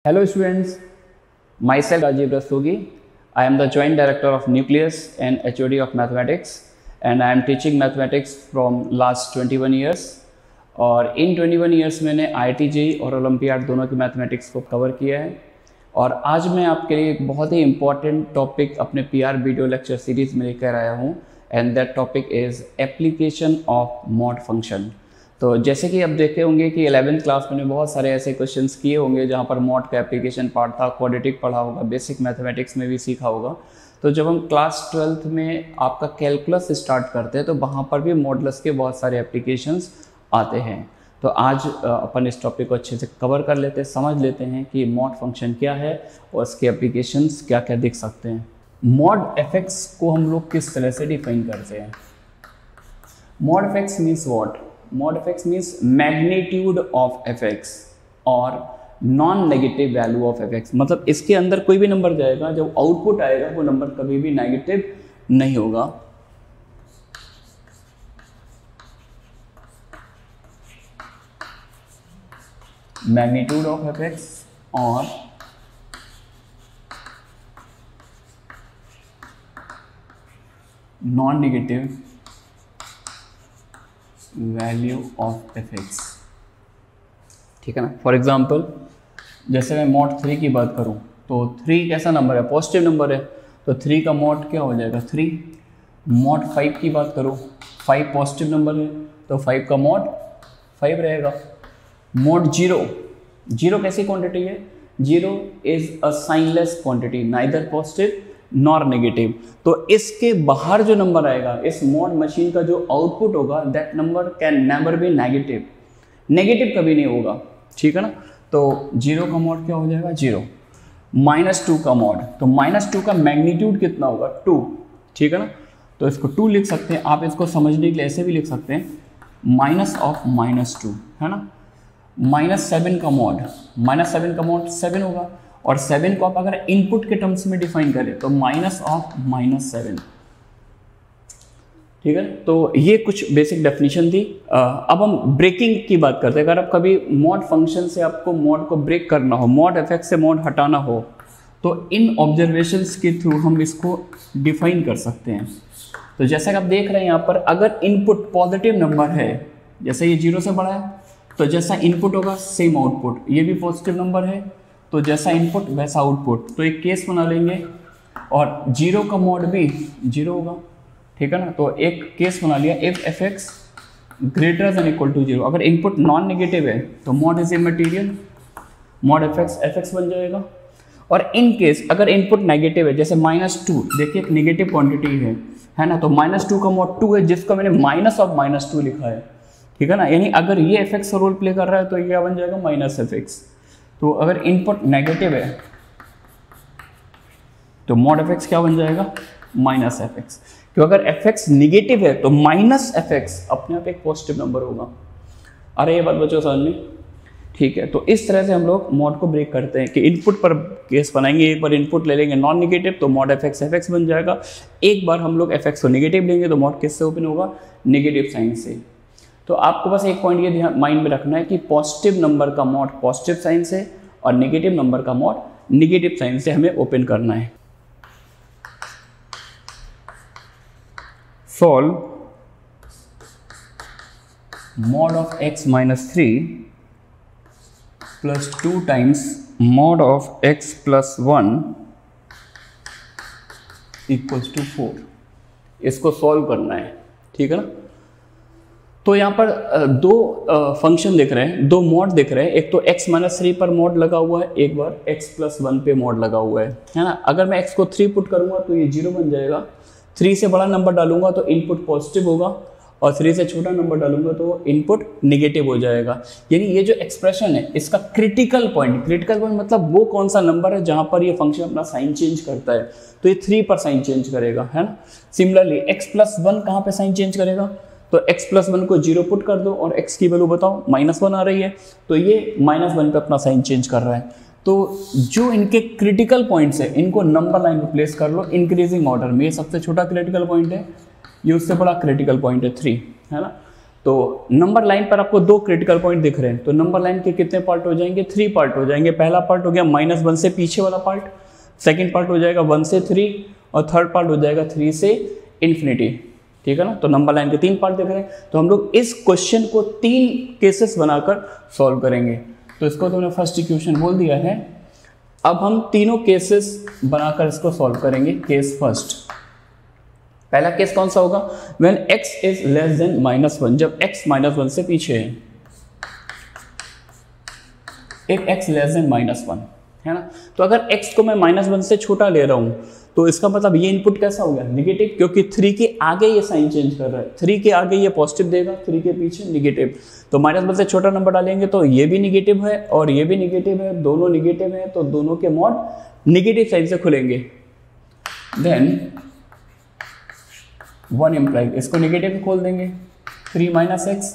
Hello students, myself Rajiv Rastogi. I am the Joint Director of Nucleus and HOD of Mathematics and I am teaching mathematics from last 21 years. और इन 21 years मैंने IIT JEE और olympiad दोनों की mathematics को cover किया है और आज मैं आपके लिए एक बहुत ही इम्पॉर्टेंट टॉपिक अपने PR वीडियो लेक्चर सीरीज़ में लेकर आया हूँ and that topic is application of mod function. तो जैसे कि आप देखते होंगे कि 11th क्लास में बहुत सारे ऐसे क्वेश्चंस किए होंगे जहाँ पर मॉड का एप्लीकेशन पार्ट था, क्वाड्रेटिक पढ़ा होगा, बेसिक मैथमेटिक्स में भी सीखा होगा। तो जब हम क्लास 12th में आपका कैलकुलस स्टार्ट करते हैं तो वहाँ पर भी मॉडुलस के बहुत सारे एप्लीकेशंस आते हैं। तो आज अपन इस टॉपिक को अच्छे से कवर कर लेते हैं, समझ लेते हैं कि मॉड फंक्शन क्या है और इसके एप्लीकेशंस क्या क्या दिख सकते हैं। मॉड एफएक्स को हम लोग किस तरह से डिफाइन करते हैं? Mod FX means what? Mod fx means magnitude of fx और non negative value of fx। मतलब इसके अंदर कोई भी नंबर जाएगा, जब आउटपुट आएगा वो नंबर कभी भी नेगेटिव नहीं होगा। मैग्नीट्यूड ऑफ fx और non negative value of fx, ठीक है ना। फॉर एग्जांपल जैसे मैं मॉड 3 की बात करूं तो 3 कैसा नंबर है? पॉजिटिव नंबर है, तो 3 का मॉड क्या हो जाएगा? 3। मॉड 5 की बात करूं, 5 पॉजिटिव नंबर है तो 5 का मॉड 5 रहेगा। मॉड 0 कैसी क्वांटिटी है? 0 is a signless quantity, neither positive nor negative. तो इसके बाहर जो नंबर आएगा, इस मॉड मशीन का जो आउटपुट होगा, that number can never be negative, negative कभी नहीं होगा, ठीक है ना। तो 0 का मॉड क्या हो जाएगा? 0। -2 का मॉड, तो -2 का मैग्नीट्यूड कितना होगा? 2, ठीक है ना। तो इसको 2 लिख सकते हैं आप, इसको समझने के लिए ऐसे भी लिख सकते हैं माइनस ऑफ -2, है ना। -7 का मॉड, -7 का मॉड 7 होगा और 7 को आप अगर इनपुट के टर्म्स में डिफाइन करें तो -7, ठीक है। तो ये कुछ बेसिक डेफिनेशन थी। अब हम ब्रेकिंग की बात करते हैं। अगर आप कभी मॉड फंक्शन से आपको मॉड को ब्रेक करना हो, मॉड एफएक्स से मॉड हटाना हो, तो इन ऑब्जर्वेशंस के थ्रू हम इसको डिफाइन कर सकते हैं। तो जैसा कि आप देख रहे हैं यहाँ पर, अगर इनपुट पॉजिटिव नंबर है, जैसे ये 0 से बड़ा है तो जैसा इनपुट होगा सेम आउटपुट, ये भी पॉजिटिव नंबर है तो जैसा इनपुट वैसा आउटपुट। तो एक केस बना लेंगे और 0 का मॉड भी 0 होगा, ठीक है ना। तो एक केस बना लिया, if fx greater than equal to 0। अगर इनपुट नॉन नेगेटिव है तो mod is immaterial, mod fx बन जाएगा। और इन केस अगर इनपुट नेगेटिव है, जैसे -2, देखिए एक नेगेटिव क्वांटिटी है ना, तो -2 का मॉड 2 है, जिसको मैंने माइनस ऑफ -2 लिखा है, ठीक है ना। यानी अगर ये fx का रोल प्ले कर रहा है तो ये क्या बन जाएगा? -fx। तो अगर इनपुट नेगेटिव है तो मॉड fx क्या बन जाएगा? -fx। क्यों? अगर fx नेगेटिव है तो -fx अपने आप एक पॉजिटिव नंबर होगा। अरे ये बात बच्चों समझ में, ठीक है। तो इस तरह से हम लोग मॉड को ब्रेक करते हैं कि इनपुट पर केस बनाएंगे, एक बार इनपुट ले लेंगे नॉन नेगेटिव तो मॉड fx बन जाएगा। एक बार हम लोग fx को नेगेटिव लेंगे तो मॉड किससे ओपन होगा? नेगेटिव साइन से। तो आपको बस एक पॉइंट ये ध्यान माइंड में रखना है कि पॉजिटिव नंबर का मॉड पॉजिटिव साइन से और नेगेटिव नंबर का मॉड नेगेटिव साइन से हमें ओपन करना है। Solve mod of x - 3 plus 2 times mod of x plus 1 equals to 4। इसको सॉल्व करना है, ठीक है ना। तो यहाँ पर दो फंक्शन दिख रहे हैं, दो मॉड दिख रहे हैं। एक तो x - 3 पर मॉड लगा हुआ है, एक बार x प्लस 1 पे मॉड लगा हुआ है ना। अगर मैं x को 3 पुट करूँगा तो ये 0 बन जाएगा। 3 से बड़ा नंबर डालूंगा तो इनपुट पॉजिटिव होगा और 3 से छोटा नंबर डालूंगा तो इनपुट नेगेटिव हो जाएगा। यानी ये जो एक्सप्रेशन है इसका क्रिटिकल पॉइंट मतलब वो कौन सा नंबर है जहाँ पर ये फंक्शन अपना साइन चेंज करता है, तो ये 3 पर साइन चेंज करेगा, है ना। सिमिलरली x प्लस 1 कहाँ पे साइन चेंज करेगा? तो x प्लस 1 को 0 पुट कर दो और x की वैल्यू बताओ, -1 आ रही है तो ये -1 पे अपना साइन चेंज कर रहा है। तो जो इनके क्रिटिकल पॉइंट्स है इनको नंबर लाइन में प्लेस कर लो इंक्रीजिंग ऑर्डर में। ये सबसे छोटा क्रिटिकल पॉइंट है, ये उससे बड़ा क्रिटिकल पॉइंट है 3, है ना। तो नंबर लाइन पर आपको 2 क्रिटिकल पॉइंट दिख रहे हैं, तो नंबर लाइन के कितने पार्ट हो जाएंगे? 3 पार्ट हो जाएंगे। पहला पार्ट हो गया -1 से पीछे वाला पार्ट, सेकंड पार्ट हो जाएगा 1 से 3 और थर्ड पार्ट हो जाएगा 3 से इन्फिनिटी। ठीक है ना, तो नंबर लाइन के 3 पार्ट दिख रहे हैं। तो हम लोग इस क्वेश्चन को 3 केसेस बनाकर सॉल्व करेंगे। तो इसको तो मैंने फर्स्ट इक्वेशन बोल दिया है। अब हम तीनों केसेस बनाकर इसको सॉल्व करेंगे। केस फर्स्ट, पहला केस कौन सा होगा? When x is less than -1, जब x -1 से पीछे है। एक x लेस देन -1 है ना, तो अगर x को मैं -1 से छोटा ले रहा हूं तो इसका मतलब ये इनपुट कैसा हो गया? नेगेटिव, क्योंकि 3 के आगे ये साइन चेंज कर रहा है। 3 के आगे ये पॉजिटिव देगा, 3 के पीछे नेगेटिव। तो -1 से छोटा नंबर डालेंगे तो ये भी नेगेटिव है और ये भी नेगेटिव है, दोनों नेगेटिव है, तो दोनों के मॉड नेगेटिव साइड से खुलेंगे। देन 1 इम्प्लाइज, इसको नेगेटिव खोल देंगे। 3 - x,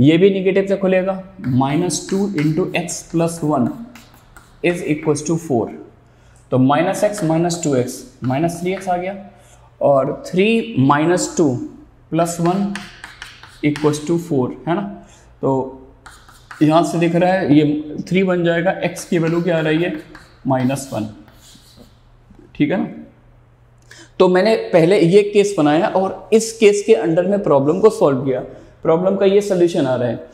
ये भी नेगेटिव से खुलेगा। -2 × x + 1 इज इक्वल टू 4। तो -x - 2x -3x आ गया, और 3 - 2 + 1 इक्वल टू 4 है ना। तो यहाँ से दिख रहा है ये 3 बन जाएगा, x की वैल्यू क्या आ रही है? -1। ठीक है ना। तो मैंने पहले ये केस बनाया और इस केस के अंडर में प्रॉब्लम को सॉल्व किया। प्रॉब्लम का ये सोल्यूशन आ रहा है,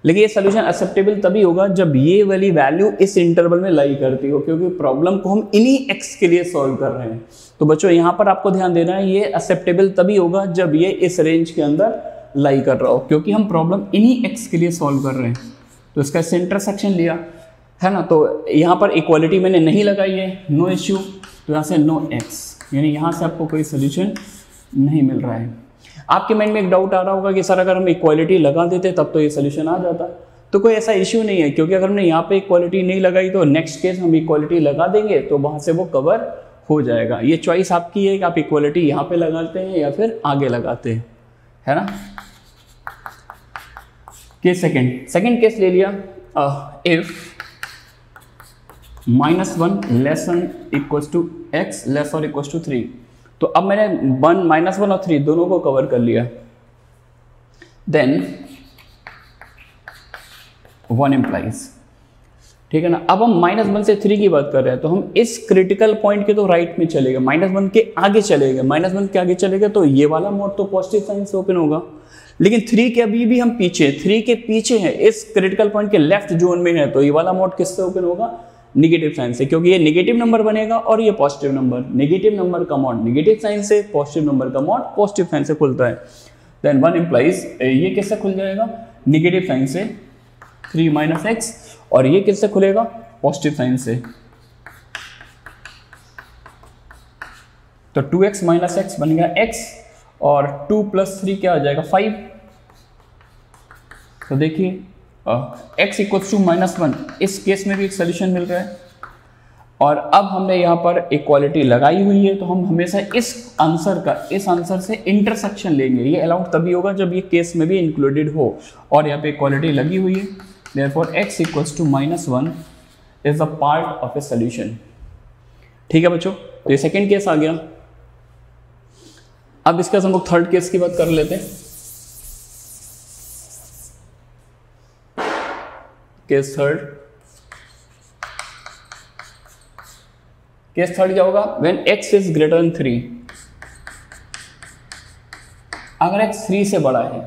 लेकिन ये सोल्यूशन एक्सेप्टेबल तभी होगा जब ये वाली वैल्यू इस इंटरवल में लाई करती हो, क्योंकि प्रॉब्लम को हम इन्हीं x के लिए सॉल्व कर रहे हैं। तो बच्चों यहाँ पर आपको ध्यान देना है, ये एक्सेप्टेबल तभी होगा जब ये इस रेंज के अंदर लाई कर रहा हो, क्योंकि हम प्रॉब्लम इन्हीं x के लिए सॉल्व कर रहे हैं। तो इसका इंटरसेक्शन लिया है ना, तो यहाँ पर इक्वालिटी मैंने नहीं लगाई है, नो इश्यू। तो यहाँ से नो x, यानी यहाँ से आपको कोई सोल्यूशन नहीं मिल रहा है। आपके माइंड में एक डाउट आ रहा होगा कि सर अगर हम इक्वालिटी लगा देते तब तो ये सोल्यूशन आ जाता। तो कोई ऐसा इश्यू नहीं है, क्योंकि अगर हमने यहाँ पे इक्वालिटी नहीं लगाई तो नेक्स्ट केस हम इक्वालिटी लगा देंगे तो वहाँ से वो कवर हो जाएगा। ये चॉइस आपकी है कि आप इक्वालिटी यहाँ पे लगाते हैं या फिर आगे लगाते हैं, है ना। केस सेकेंड केस ले लिया, if -1 less than equal to x less और इक्वल टू 3। तो अब मैंने -1 और 3 दोनों को कवर कर लिया। देन 1 इम्प्लाइज, ठीक है ना। अब हम -1 से 3 की बात कर रहे हैं, तो हम इस क्रिटिकल पॉइंट के तो राइट में चले गए, -1 के आगे चले गए। -1 के आगे चले गए तो ये वाला मोड तो पॉजिटिव साइन से ओपन होगा, लेकिन 3 के अभी भी हम पीछे, 3 के पीछे हैं, इस क्रिटिकल पॉइंट के लेफ्ट जोन में है, तो ये वाला मोड किससे ओपन होगा? नेगेटिव साइन से, क्योंकि ये नेगेटिव नंबर बनेगा और ये पॉजिटिव नंबर। नेगेटिव नंबर का मॉड नेगेटिव साइन से, पॉजिटिव नंबर का मॉड पॉजिटिव साइन से खुलता है। देन 1 इम्प्लाइज, ये किससे खुल जाएगा? नेगेटिव साइन से, 3 - x, और ये किससे खुलेगा? पॉजिटिव साइन से। तो 2x - x बन गया x, और 2 + 3 क्या आ जाएगा? 5। तो देखिए x = -1, इस केस में भी एक सोल्यूशन मिल रहा है। और अब हमने यहाँ पर इक्वालिटी लगाई हुई है, तो हम हमेशा इस आंसर से इंटरसेक्शन लेंगे। ये अलाउड तभी होगा जब ये केस में भी इंक्लूडेड हो, और यहाँ पे इक्वालिटी लगी हुई है। Therefore x = -1 is a part of a solution. ठीक है बच्चों, तो ये सेकेंड केस आ गया। अब इसके साथ हम लोग थर्ड केस की बात कर लेते हैं। केस थर्ड क्या होगा? When x is greater than 3। अगर x 3 से बड़ा है,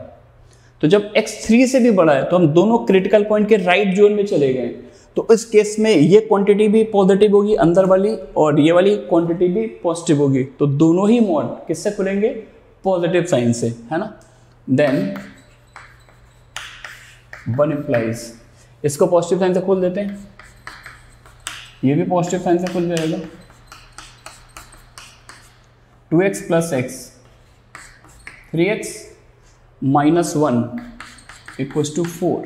तो जब x 3 से भी बड़ा है तो हम दोनों क्रिटिकल पॉइंट के राइट जोन में चले गए। तो इस केस में ये क्वांटिटी भी पॉजिटिव होगी अंदर वाली, और ये वाली क्वांटिटी भी पॉजिटिव होगी, तो दोनों ही मॉड किससे खुलेंगे? पॉजिटिव साइन से, है ना। देन 1 इम्प्लाइज, इसको पॉजिटिव साइन से खोल देते हैं, ये भी पॉजिटिव साइन से खुल जाएगा। 2x + x, 3x - 1 equals to 4।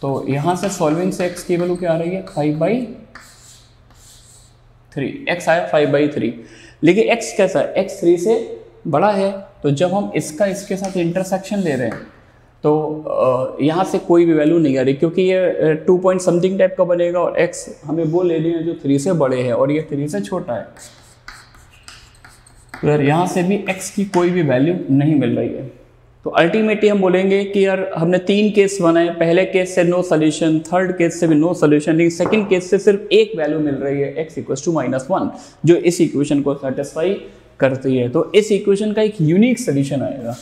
तो यहाँ से सॉल्विंग से x की वैल्यू क्या आ रही है? 5/3। x आया 5/3, लेकिन x कैसा है? x 3 से बड़ा है। तो जब हम इसके साथ इंटरसेक्शन ले रहे हैं तो यहाँ से कोई भी वैल्यू नहीं आ रही, क्योंकि ये 2 पॉइंट समथिंग टाइप का बनेगा, और x हमें वो लेने हैं जो 3 से बड़े हैं और ये 3 से छोटा है। तो यार यहाँ से भी x की कोई भी वैल्यू नहीं मिल रही है। तो अल्टीमेटली हम बोलेंगे कि यार हमने 3 केस बनाए, पहले केस से नो सोल्यूशन, थर्ड केस से भी नो सोल्यूशन, लेकिन सेकंड केस से सिर्फ एक वैल्यू मिल रही है x = -1 जो इस इक्वेशन को सेटिस्फाई करती है। तो इस इक्वेशन का एक यूनिक सोल्यूशन आएगा,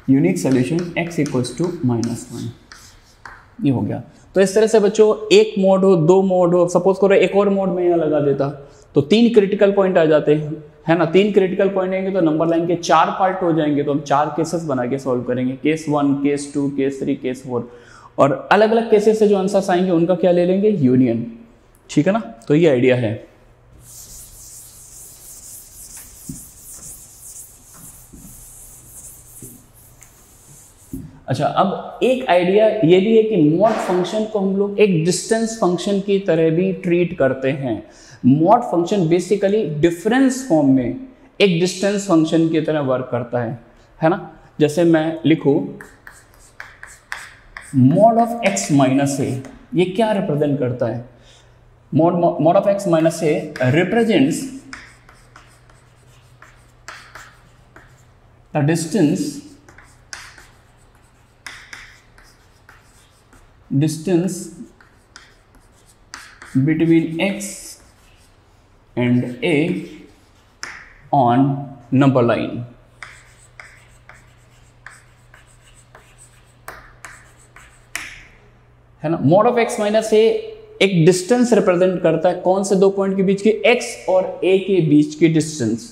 यूनिक सोल्यूशन x = -1। ये हो गया। तो इस तरह से बच्चों एक मोड हो, 2 मोड हो, सपोज करो एक और मोड में यहाँ लगा देता तो 3 क्रिटिकल पॉइंट आ जाते हैं, है ना। 3 क्रिटिकल पॉइंट आएंगे तो नंबर लाइन के 4 पार्ट हो जाएंगे, तो हम 4 केसेस बना के सॉल्व करेंगे, केस 1, केस 2, केस 3, केस 4, और अलग अलग केसेस से जो आंसर्स आएंगे उनका क्या ले लेंगे, यूनियन। ठीक है ना। तो ये आइडिया है। अच्छा, अब एक आइडिया ये भी है कि मॉड फंक्शन को हम लोग एक डिस्टेंस फंक्शन की तरह भी ट्रीट करते हैं। Mod function basically difference form में एक डिस्टेंस फंक्शन की तरह वर्क करता है ना। जैसे मैं लिखूं मॉड ऑफ x माइनस ए, ये क्या रिप्रेजेंट करता है, mod of x minus A represents the distance between x and a on number line। है ना। मॉड ऑफ x माइनस ए एक डिस्टेंस रिप्रेजेंट करता है, कौन से 2 पॉइंट के बीच की, x और a के बीच की डिस्टेंस,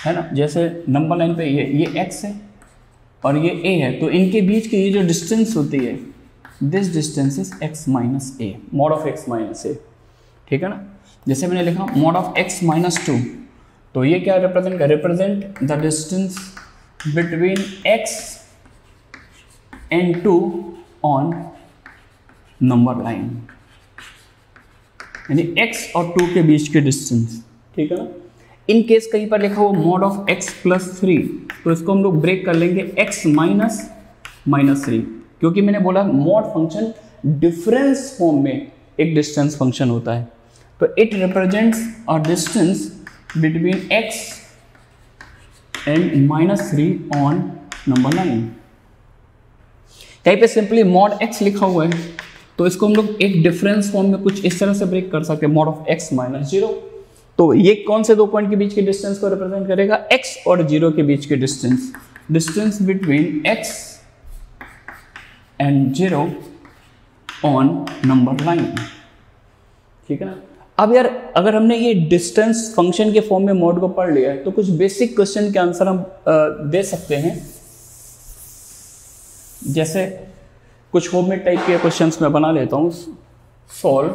है ना। जैसे नंबर लाइन पे ये x है और ये a है, तो इनके बीच की ये जो डिस्टेंस होती है, this distance is x minus A, mod of x minus A. ठीक है ना। जैसे मैंने लिखा मॉड ऑफ x माइनस 2, तो ये क्या रिप्रेजेंट कर, represent the distance between x and 2 on number line, यानी x और 2 के बीच के डिस्टेंस। ठीक है ना। इन केस कहीं पर लिखा हुआ मॉड ऑफ x + 3, तो इसको हम लोग ब्रेक कर लेंगे x माइनस -3, क्योंकि मैंने बोला मॉड फंक्शन डिफरेंस फॉर्म में एक डिस्टेंस फंक्शन होता है। तो it represents a distance between x and -3 on number line. कहीं पे सिंपली मॉड x लिखा हुआ है, तो इसको हम लोग एक डिफरेंस फॉर्म में कुछ इस तरह से ब्रेक कर सकते हैं, मॉड ऑफ x - 0। तो ये कौन से 2 पॉइंट के बीच के डिस्टेंस को रिप्रेजेंट करेगा, x और 0 के बीच के distance, distance between x and 0 on number line. ठीक है ना। अब यार अगर हमने ये डिस्टेंस फंक्शन के फॉर्म में मॉड को पढ़ लिया है, तो कुछ बेसिक क्वेश्चन के आंसर हम दे सकते हैं। जैसे कुछ होममेड टाइप के क्वेश्चंस मैं बना लेता हूँ। सॉल्व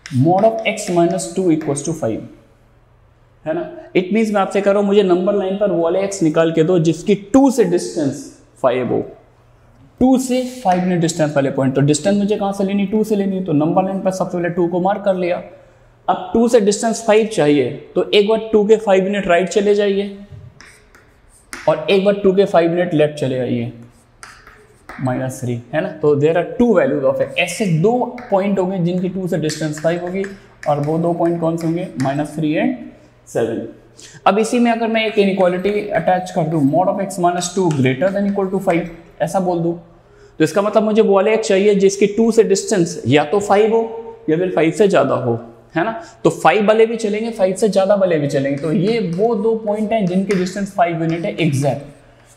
मॉड ऑफ x - 2 = 5, है ना। इट मीन्स मैं आपसे कह रहा हूँ मुझे नंबर लाइन पर वो वाले x निकाल के दो जिसकी 2 से डिस्टेंस 5 हो, 2 से 5 मिनट डिस्टेंस वाले पॉइंट। तो डिस्टेंस मुझे कहाँ से लेनी, 2 से लेनी, तो नंबर लाइन पर सबसे पहले 2 को मार्क कर लिया। अब 2 से डिस्टेंस 5 चाहिए, तो एक बार 2 के 5 मिनट राइट चले जाइए और एक बार 2 के 5 मिनट लेफ्ट चले आइए, -3, है ना। तो there are 2 values of x। ऐसे 2 पॉइंट होंगे जिनकी 2 से डिस्टेंस 5 होगी, और वो 2 पॉइंट कौन से होंगे, -3 एंड 7। अब इसी में अगर मैं एक इनइक्वालिटी अटैच कर दूं, मॉड ऑफ x - 2 > 5, ऐसा बोल दूं, तो इसका मतलब मुझे वो वाले एक चाहिए जिसकी 2 से डिस्टेंस या तो 5 हो या फिर 5 से ज़्यादा हो, है ना। तो 5 वाले भी चलेंगे, 5 से ज़्यादा वाले भी चलेंगे। तो ये वो 2 पॉइंट हैं जिनके डिस्टेंस 5 यूनिट है एग्जैक्ट,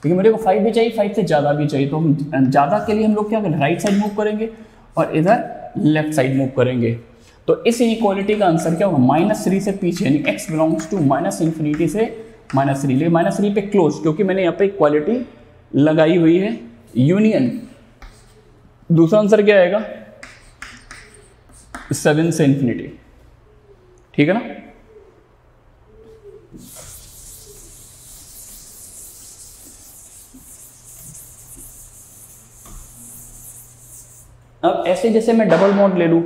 क्योंकि मेरे को 5 भी चाहिए, 5 से ज़्यादा भी चाहिए। तो हम ज़्यादा के लिए हम लोग क्या करें, राइट साइड मूव करेंगे और इधर लेफ्ट साइड मूव करेंगे। तो इस इनइक्वालिटी का आंसर क्या होगा, -3 से पीछे, यानी x बिलोंग्स टू -∞ से -3, ले -3 पे क्लोज, क्योंकि मैंने यहाँ पे इक्वालिटी लगाई हुई है, यूनियन। दूसरा आंसर क्या आएगा, 7 से ∞। ठीक है ना। अब ऐसे जैसे मैं डबल मॉड ले लूं,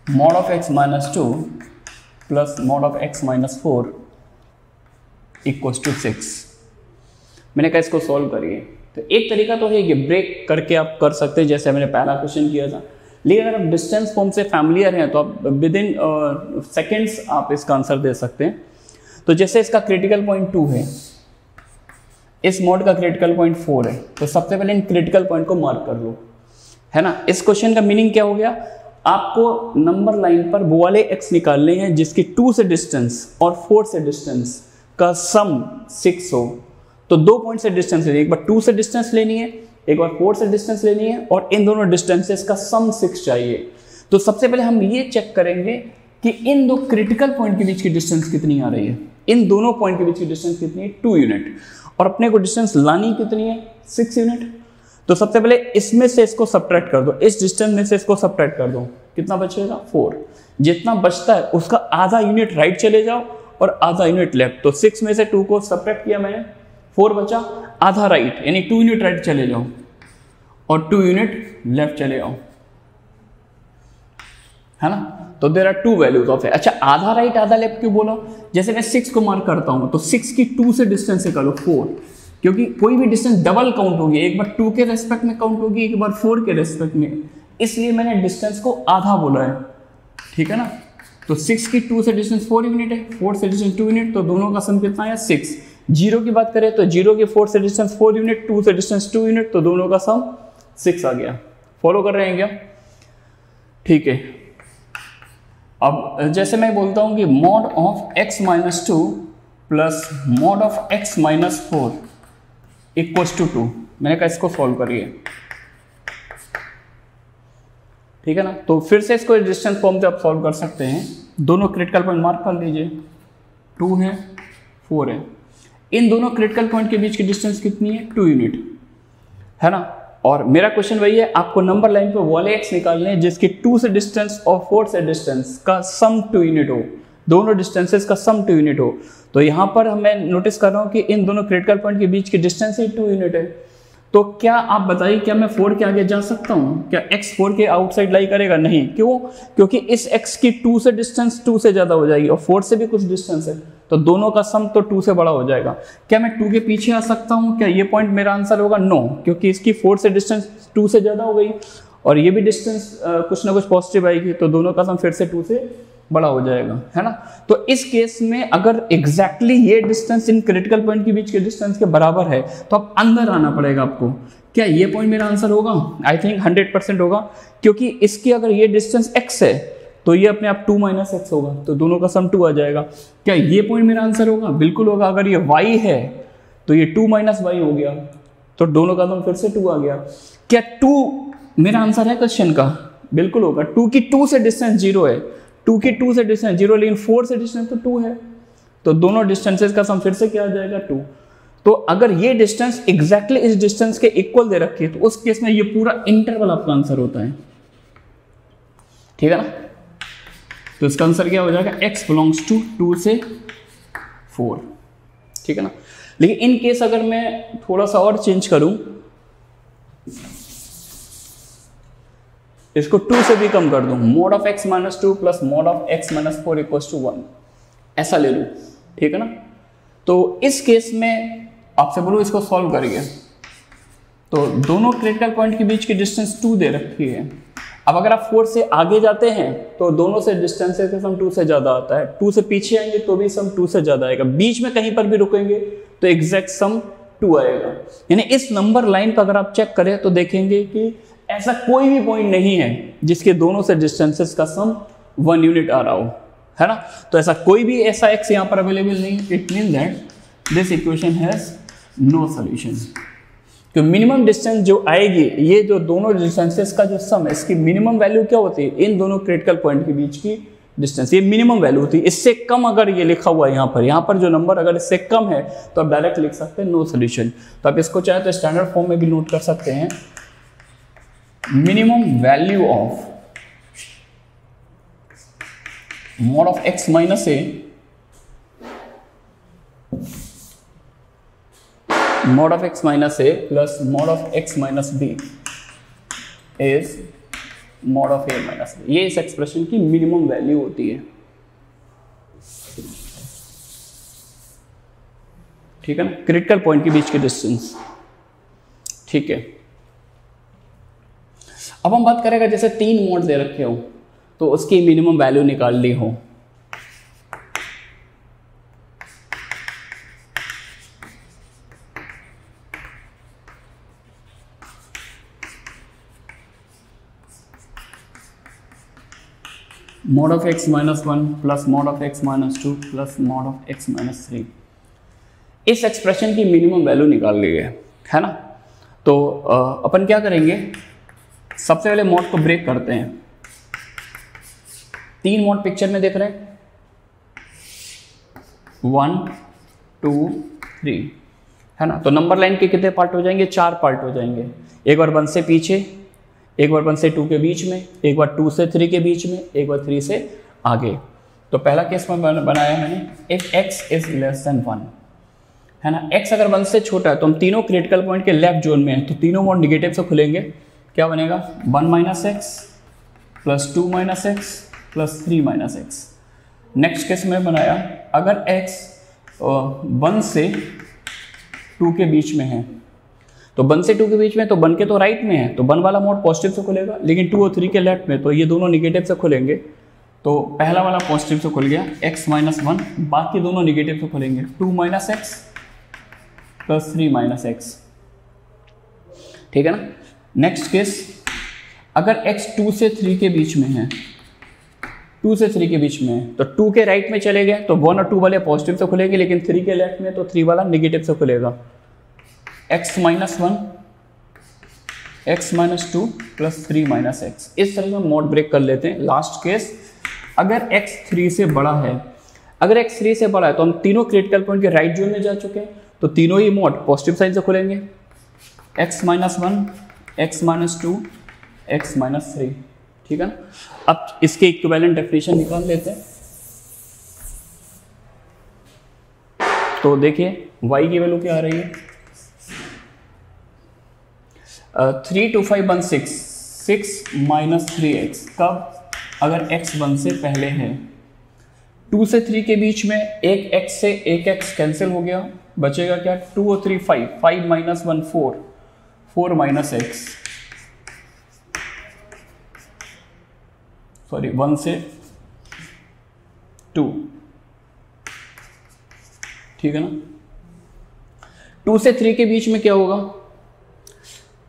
mod of x - 2 plus mod of x - 4 = 6। मैंने कहा इसको सॉल्व करिए। तो एक तरीका तो है कि ब्रेक करके आप कर सकते हैं, जैसे मैंने पहला क्वेश्चन किया था, लेकिन अगर आप डिस्टेंस फॉर्म से फैमिलियर हैं तो आप विद इन सेकेंड्स आप इसका आंसर दे सकते हैं। तो जैसे इसका क्रिटिकल पॉइंट 2 है, इस मोड का क्रिटिकल पॉइंट 4 है, तो सबसे पहले इन क्रिटिकल पॉइंट को मार्क कर लो, है ना। इस क्वेश्चन का मीनिंग क्या हो गया, आपको नंबर लाइन पर वो वाले x निकालने हैं जिसकी 2 से डिस्टेंस और 4 से डिस्टेंस का सम 6 हो। तो 2 पॉइंट से डिस्टेंस लेनी है, एक बार 2 से डिस्टेंस लेनी है, एक बार 4 से डिस्टेंस लेनी है, और इन दोनों डिस्टेंसेस का सम 6 चाहिए। तो सबसे पहले हम ये चेक करेंगे कि इन दो क्रिटिकल पॉइंट के बीच की डिस्टेंस कितनी आ रही है। इन दोनों पॉइंट के बीच की डिस्टेंस कितनी है, 2 यूनिट, और अपने को डिस्टेंस लानी कितनी है, 6 यूनिट। तो सबसे पहले इसमें से इसको सब्ट्रैक्ट कर दो, इस डिस्टेंस में से इसको सब्ट्रैक्ट कर दो, कितना बचेगा 4। जितना बचता है उसका आधा यूनिट राइट चले जाओ और आधा यूनिट लेफ्ट। तो 6 में से 2 को सब्ट्रैक्ट किया मैंने, 4 बचा, आधा राइट यानी 2 यूनिट राइट चले जाओ और 2 यूनिट लेफ्ट चले जाओ, है ना। तो देयर आर 2 वैल्यूज ऑफ। अच्छा, आधा राइट आधा लेफ्ट क्यों बोला, जैसे मैं 6 को मार्क करता हूं तो 6 की 2 से डिस्टेंस निकालो 4, क्योंकि कोई भी डिस्टेंस डबल काउंट होगी, एक बार 2 के रेस्पेक्ट में काउंट होगी, एक बार 4 के रेस्पेक्ट में, इसलिए मैंने डिस्टेंस को आधा बोला है, ठीक है ना। तो 6 की 2 से डिस्टेंस 4 यूनिट है, 4 से डिस्टेंस 2 यूनिट, तो दोनों का सम कितना है 6। 0 की बात करें तो 0 की 4 से डिस्टेंस 4 यूनिट, 2 से डिस्टेंस 2 यूनिट, तो दोनों का सम 6 आ गया। फॉलो कर रहे हैं क्या, ठीक है। अब जैसे मैं बोलता हूं कि mod of x minus 2 plus mod of x minus 4 equals to 2, मैंने कहा इसको सॉल्व करिए, ठीक है ना। तो फिर से इसको डिस्टेंस फॉर्म से आप सॉल्व कर सकते हैं। दोनों क्रिटिकल पॉइंट मार्क कर लीजिए, 2 है 4 है, इन दोनों क्रिटिकल पॉइंट के बीच की डिस्टेंस कितनी है, 2 यूनिट, है ना। और मेरा क्वेश्चन वही है, आपको नंबर लाइन पे वाले x निकालने हैं जिसकी 2 से डिस्टेंस और 4 से डिस्टेंस का सम 2 यूनिट हो, दोनों डिस्टेंसेस का सम 2 यूनिट हो। तो यहाँ पर मैं नोटिस कर रहा हूँ कि इन दोनों क्रिटिकल पॉइंट के बीच की डिस्टेंस ही 2 यूनिट है। तो क्या आप बताइए, क्या मैं 4 के आगे जा सकता हूँ, क्या x 4 के आउटसाइड लाई करेगा, नहीं। क्यों, क्योंकि इस x की 2 से डिस्टेंस 2 से ज़्यादा हो जाएगी और 4 से भी कुछ डिस्टेंस है, तो दोनों का सम तो 2 से बड़ा हो जाएगा। क्या मैं 2 के पीछे आ सकता हूँ, क्या ये पॉइंट मेरा आंसर होगा, नो, क्योंकि इसकी 4 से डिस्टेंस 2 से ज़्यादा हो गई और ये भी डिस्टेंस कुछ ना कुछ पॉजिटिव आएगी, तो दोनों का सम फिर से 2 से बड़ा हो जाएगा, है ना। तो इस केस में अगर एग्जैक्टली ये डिस्टेंस इन क्रिटिकल पॉइंट के बीच के डिस्टेंस के बराबर है तो अब अंदर आना पड़ेगा आपको। क्या ये पॉइंट मेरा आंसर होगा, आई थिंक 100% होगा, क्योंकि इसकी अगर ये डिस्टेंस x है तो ये अपने आप 2 माइनस x होगा, तो दोनों का सम 2 आ जाएगा। क्या ये पॉइंट मेरा आंसर होगा, बिल्कुल होगा। अगर ये y है तो ये 2 माइनस y हो गया, तो दोनों का सम फिर से 2 आ गया। क्या 2 मेरा आंसर है क्वेश्चन का, बिल्कुल होगा। 2 की 2 से डिस्टेंस 0 है, 2 की 2 से डिस्टेंस 0, लेकिन 4 से डिस्टेंस तो 2 है, तो दोनों डिस्टेंसेस का सम फिर से क्या आ जाएगा, 2। तो अगर ये डिस्टेंस एग्जैक्टली इस डिस्टेंस के इक्वल दे रखी है तो उस केस में ये पूरा इंटरवल आपका आंसर होता है, ठीक है ना। तो इसका आंसर क्या हो जाएगा, x बिलोंग्स टू 2 से 4, ठीक है ना। लेकिन इन केस अगर मैं थोड़ा सा और चेंज करूं, इसको 2 से भी कम कर दूं, mod of x minus 2 plus mod of x minus 4 equals to 1, ऐसा ले लूं, ठीक है ना। तो इस केस में आपसे बोलो इसको सॉल्व करिए, तो दोनों क्रिटिकल पॉइंट के बीच की डिस्टेंस 2 दे रखी है। अब अगर आप 4 से आगे जाते हैं तो दोनों से डिस्टेंस का सम 2 से ज़्यादा आता है, 2 से पीछे आएंगे तो भी सम 2 से ज़्यादा आएगा, बीच में कहीं पर भी रुकेंगे तो एग्जैक्ट सम 2 आएगा। यानी इस नंबर लाइन पर अगर आप चेक करें तो देखेंगे कि ऐसा कोई भी पॉइंट नहीं है जिसके दोनों से डिस्टेंसेस का सम 1 यूनिट आ रहा हो, है ना। तो ऐसा कोई भी ऐसा x यहाँ पर अवेलेबल नहीं, it mean that this equation has no solution. तो मिनिमम डिस्टेंस जो आएगी, ये जो दोनों डिस्टेंसेस का जो सम है, इसकी मिनिमम वैल्यू क्या होती है, इन दोनों क्रिटिकल पॉइंट के बीच की डिस्टेंस, ये मिनिमम वैल्यू होती है। इससे कम अगर ये लिखा हुआ है यहाँ पर जो नंबर अगर इससे कम है तो आप डायरेक्ट लिख सकते हैं नो सॉल्यूशन। तो आप इसको चाहे तो स्टैंडर्ड फॉर्म में भी नोट कर सकते हैं, minimum value of mod of x minus a mod of x minus a plus mod of x minus b is mod of a minus b। ये इस एक्सप्रेशन की मिनिमम वैल्यू होती है, ठीक है ना, क्रिटिकल पॉइंट के बीच के डिस्टेंस, ठीक है। अब हम बात करेंगे जैसे 3 मोड दे रखे हो तो उसकी मिनिमम वैल्यू निकालनी हो। mod of x minus 1 plus mod of x minus 2 plus mod of x minus 3, इस एक्सप्रेशन की मिनिमम वैल्यू निकाल ली है ना। तो अपन क्या करेंगे, सबसे पहले मोड को ब्रेक करते हैं। 3 मोड पिक्चर में देख रहे हैं, 1 2 3 है ना। तो नंबर लाइन के कितने पार्ट हो जाएंगे, 4 पार्ट हो जाएंगे। एक बार 1 से पीछे, एक बार 1 से 2 के बीच में, एक बार 2 से 3 के बीच में, एक बार 3 से आगे। तो पहला केस में बनाया मैंने, if x is less than 1 है ना। x अगर 1 से छोटा है तो हम तीनों क्रिटिकल पॉइंट के लेफ्ट जोन में हैं, तो तीनों मोड निगेटिव से खुलेंगे। क्या बनेगा, 1 minus x plus 2 minus x plus 3 minus x. Next case में बनाया, अगर x 1 से 2 के बीच में है, तो 1 से 2 के बीच में, तो 1 के तो राइट में है, तो 1 वाला मोड पॉजिटिव से खुलेगा, लेकिन 2 और 3 के लेफ्ट में, तो ये दोनों निगेटिव से खुलेंगे। तो पहला वाला पॉजिटिव से खुल गया, x माइनस 1, बाकी दोनों निगेटिव से खुलेंगे, 2 minus x plus 3 minus x, ठीक है ना। नेक्स्ट केस, अगर x 2 से 3 के बीच में है, 2 से 3 के बीच में है, तो 2 के राइट में चले गए, तो 1 और 2 वाले पॉजिटिव से खुलेंगे, लेकिन 3 के लेफ्ट में, तो 3 वाला निगेटिव से खुलेगा। x minus 1 x minus 2 plus 3 minus x. इस तरह से मोड ब्रेक कर लेते हैं। लास्ट केस, अगर x 3 से बड़ा है, अगर x 3 से बड़ा है तो हम तीनों क्रिटिकल पॉइंट के राइट जोन में जा चुके हैं, तो तीनों ही मोड पॉजिटिव साइन से खुलेंगे, x minus 1 x minus 2 x minus 3, ठीक है ना। अब इसके इक्विवेलेंट डेफिनेशन निकाल लेते हैं। तो देखिए y की वैल्यू क्या आ रही है, 3 2 5 1 6 6 माइनस 3x। कब, अगर x 1 से पहले है। 2 से 3 के बीच में एक x से एक x कैंसिल हो गया, बचेगा क्या, 2 और 3 5, 5 माइनस 1 4, 4 माइनस x, सॉरी 1 से 2, ठीक है ना। 2 से 3 के बीच में क्या होगा,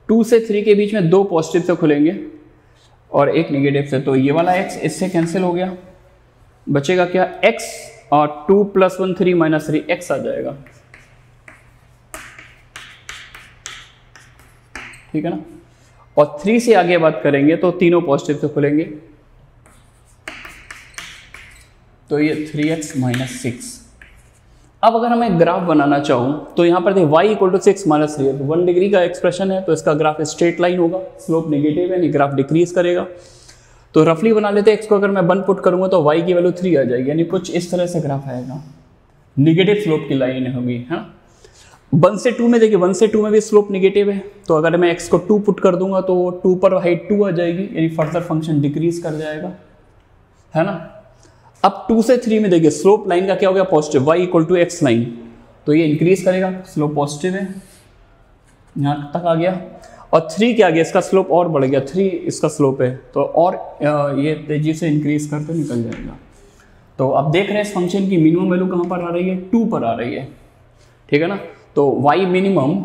2 से 3 के बीच में 2 पॉजिटिव से खुलेंगे और एक नेगेटिव से, तो ये वाला x इससे कैंसिल हो गया, बचेगा क्या, x और 2 प्लस 1 3 माइनस 3 x आ जाएगा, ठीक है ना। और 3 से आगे बात करेंगे तो तीनों पॉजिटिव से खुलेंगे, तो ये 3x माइनस 6। अब अगर हमें ग्राफ बनाना चाहूँ तो यहाँ पर देखिए y इक्वल टू 6 माइनस 3 है, तो 1 डिग्री का एक्सप्रेशन है, तो इसका ग्राफ स्ट्रेट लाइन होगा, स्लोप नेगेटिव है, ग्राफ डिक्रीज करेगा। तो रफली बना लेते हैं, x को अगर मैं 1 पुट करूँगा तो y की वैल्यू 3 आ जाएगी, यानी कुछ इस तरह से ग्राफ आएगा, निगेटिव स्लोप की लाइन होगी, है ना। 1 से 2 में देखिए, 1 से 2 में भी स्लोप नेगेटिव है, तो अगर मैं x को 2 पुट कर दूंगा तो 2 पर हाइट 2 आ जाएगी, यानी फर्दर फंक्शन डिक्रीज कर जाएगा, है ना। अब 2 से 3 में देखिए स्लोप लाइन का क्या हो गया, positive, y equal to x line, तो ये इंक्रीज करेगा, स्लोप पॉजिटिव है, यहाँ तक आ गया। और 3 क्या आ गया, इसका स्लोप और बढ़ गया, 3 इसका स्लोप है, तो और ये तेजी से इंक्रीज करके निकल जाएगा। तो अब देख रहे हैं इस फंक्शन की मिनिमम वैल्यू कहाँ पर आ रही है, 2 पर आ रही है, ठीक है ना। तो y मिनिमम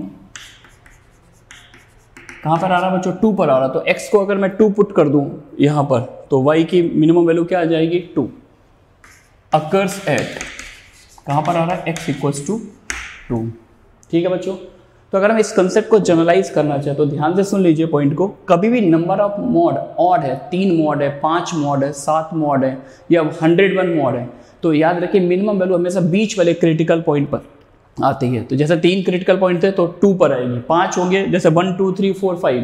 कहाँ पर आ रहा है बच्चों, 2 पर आ रहा है, तो x को अगर मैं 2 पुट कर दूँ यहाँ पर, तो y की मिनिमम वैल्यू क्या आ जाएगी, 2। अकर्स एट, कहाँ पर आ रहा है, x इक्वल्स टू 2, ठीक है बच्चों। तो अगर हम इस कंसेप्ट को जनरलाइज करना चाहें तो ध्यान से सुन लीजिए पॉइंट को, कभी भी नंबर ऑफ मॉड ऑड है, 3 मॉड है, 5 मॉड है, 7 मॉड है, या 101 मॉड है, तो याद रखिए मिनिमम वैल्यू हमेशा बीच वाले क्रिटिकल पॉइंट पर आती है। तो जैसे 3 क्रिटिकल पॉइंट थे तो 2 पर आएगी, 5 होंगे जैसे 1 2 3 4 5,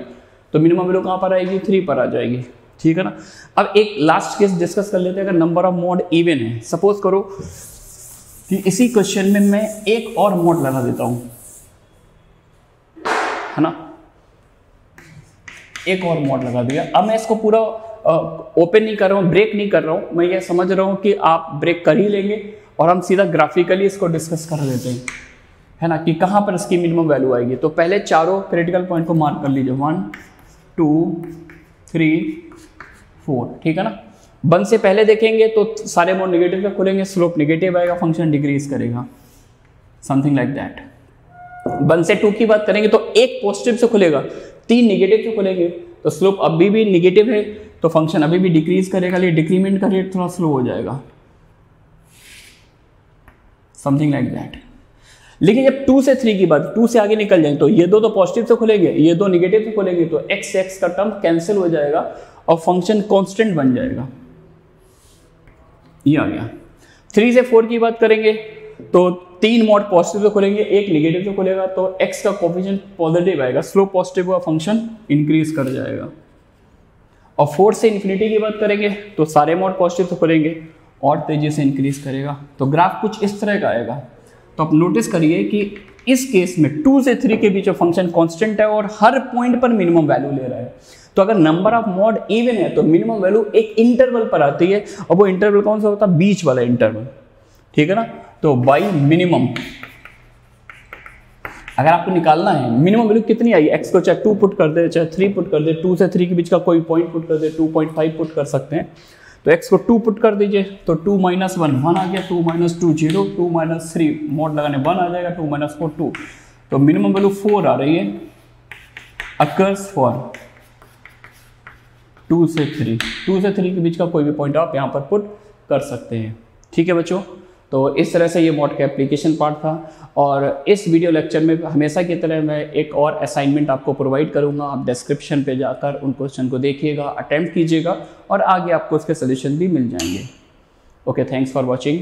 तो मिनिमम वैल्यू कहाँ पर आएगी, 3 पर आ जाएगी, ठीक है ना। अब एक लास्ट केस डिस्कस कर लेते हैं, अगर नंबर ऑफ मॉड इवन है, सपोज करो कि इसी क्वेश्चन में मैं एक और मॉड लगा देता हूं, है ना, एक और मॉड लगा दिया। अब मैं इसको पूरा ओपन नहीं कर रहा हूं, ब्रेक नहीं कर रहा हूं, मैं ये समझ रहा हूं कि आप ब्रेक कर ही लेंगे और हम सीधा ग्राफिकली इसको डिस्कस कर लेते हैं, है ना, कि कहां पर इसकी मिनिमम वैल्यू आएगी। तो पहले चारों क्रिटिकल पॉइंट को मार्क कर लीजिए, 1 2 3 4, ठीक है ना। 1 से पहले देखेंगे तो सारे मोड नेगेटिव पे खुलेंगे, स्लोप नेगेटिव आएगा, फंक्शन डिक्रीज करेगा, समथिंग लाइक दैट। 1 से 2 की बात करेंगे तो एक पॉजिटिव से खुलेगा, 3 नेगेटिव से खुलेंगे, तो स्लोप अभी भी नेगेटिव है तो फंक्शन अभी भी डिक्रीज करेगा, लेकिन डिक्रीमेंट का रेट थोड़ा स्लो हो जाएगा, समथिंग लाइक दैट। लेकिन जब 2 से 3 की बात, 2 से आगे निकल जाएंगे तो ये दो तो पॉजिटिव से खुलेंगे, ये दो नेगेटिव से खुलेंगे, तो एक्स एक्स का टर्म कैंसिल हो जाएगा और फंक्शन कांस्टेंट बन जाएगा, ये आ गया। 3 से 4 की बात करेंगे तो 3 मोड पॉजिटिव से खुलेंगे, एक नेगेटिव से खुलेगा, तो एक्स का कोफिशिएंट पॉजिटिव आएगा, स्लोप पॉजिटिव हुआ, फंक्शन इंक्रीज कर जाएगा। और 4 से इन्फिनिटी की बात करेंगे तो सारे मोड पॉजिटिव से खुलेंगे और तेजी से इंक्रीज करेगा, तो ग्राफ कुछ इस तरह का आएगा। तो आप नोटिस करिए कि इस केस में 2 से 3 के बीच फंक्शन कांस्टेंट है और हर पॉइंट पर मिनिमम वैल्यू ले रहा है। तो अगर नंबर ऑफ मॉड इवन है तो मिनिमम वैल्यू एक इंटरवल पर आती है, और वो इंटरवल कौन सा होता है, बीच वाला इंटरवल, ठीक है ना। तो बाई मिनिमम अगर आपको निकालना है मिनिमम वैल्यू कितनी आई, एक्स को चाहे 2 पुट कर दे, चाहे 3 पुट कर दे, 2 से 3 के बीच का कोई पॉइंट पुट कर दे, 2.5 पुट कर सकते हैं। तो x को 2 पुट कर दीजिए तो 2 - 1 1 आ गया, 2 - 2 0, 2 - 3 मोड लगाने 1 आ जाएगा, 2 - 4 2, तो मिनिमम वैल्यू 4 आ रही है, अकर्स फॉर 2 से 3, 2 से 3 के बीच का कोई भी पॉइंट आप यहाँ पर पुट कर सकते हैं, ठीक है बच्चों। तो इस तरह से ये मॉड का एप्लीकेशन पार्ट था, और इस वीडियो लेक्चर में हमेशा की तरह मैं एक और असाइनमेंट आपको प्रोवाइड करूंगा, आप डिस्क्रिप्शन पे जाकर उन क्वेश्चन को देखिएगा, अटेम्प्ट कीजिएगा और आगे आपको उसके सॉल्यूशन भी मिल जाएंगे। Okay, thanks for watching.